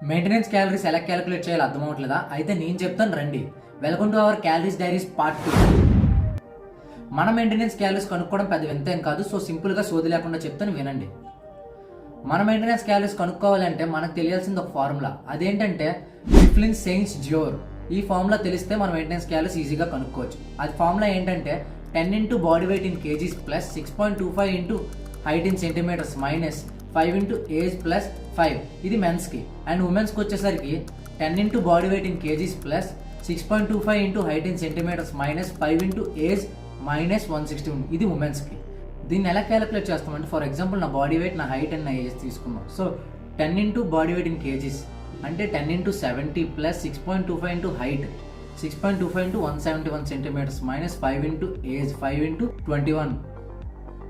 Maintenance calories ఎలా calculate చేయాలో అర్థం అవ్వట్లేదా? అయితే నేను చెప్తాను రండి. Welcome to our calories diaries part 2. మన మెయింటెనెన్స్ క్యాలరీస్ కనుక్కోవడం పెద్ద వింత ఏం కాదు. సో సింపుల్గా సోది లేకుండా చెప్తాను వినండి. మన మెయింటెనెన్స్ క్యాలరీస్ కనుక్కోవాలంటే మనకు తెలియాల్సింది ఒక ఫార్ములా. అదేంటంటే మిఫ్లిన్ సెయిన్స్ జియోర్. ఈ ఫార్ములా తెలిస్తే మన మెయింటెనెన్స్ క్యాలరీస్ ఈజీగా కనుక్కోవచ్చు. అది ఫార్ములా ఏంటంటే 10 into body weight in kgs plus 6.25 into height in centimetres minus 5 into age plus 5. ఇది మెన్స్కి. అండ్ ఉమెన్స్కి వచ్చేసరికి 10 into body weight in kgs plus 6.25 into height in centimetres minus 5 into age minus 160. ఇది ఉమెన్స్కి. దీన్ని ఎలా క్యాలిక్యులేట్ చేస్తామంటే, ఫర్ ఎగ్జాంపుల్ నా బాడీ వెయిట్, నా హైట్ అండ్ నా ఏజ్ తీసుకున్నాం. So 10 into body weight in kgs అంటే 10 into 70 plus 6.25 into height 6.25 into 171 centimetres minus 5 into age 5 into 21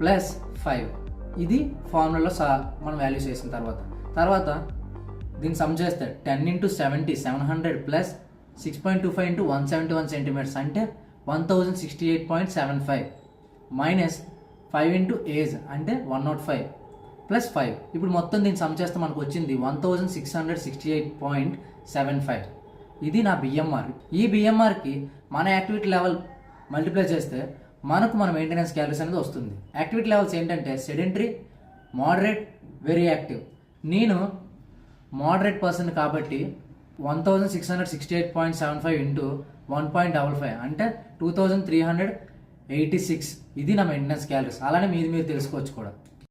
plus 5. ఇది ఫార్ములాలో మనం వాల్యూస్ వేసిన తర్వాత దీన్ని సమ్ చేస్తే 10 into 70 700 ప్లస్ 6.25 into 171 సెంటీమీటర్స్ అంటే 1068.75 మైనస్ 5 into ఏజ్ అంటే 105 ప్లస్ 5. ఇప్పుడు మొత్తం దీన్ని సమ్ చేస్తే మనకు వచ్చింది 1668.75. ఇది నా బిఎంఆర్. ఈ బిఎంఆర్కి మన యాక్టివిటీ లెవెల్ మల్టిప్లై చేస్తే మనకు మన మెయింటెనెన్స్ క్యాలరీస్ అనేది వస్తుంది. యాక్టివిటీ లెవెల్స్ ఏంటంటే సెడెంటరీ, మోడరేట్, వెరీ యాక్టివ్. నేను మోడరేట్ పర్సన్ కాబట్టి 1668.75 ఇంటూ 1.55 అంటే 2386. ఇది నా మెయింటెనెన్స్ క్యాలరీస్. అలానే మీరు తెలుసుకోవచ్చు కూడా.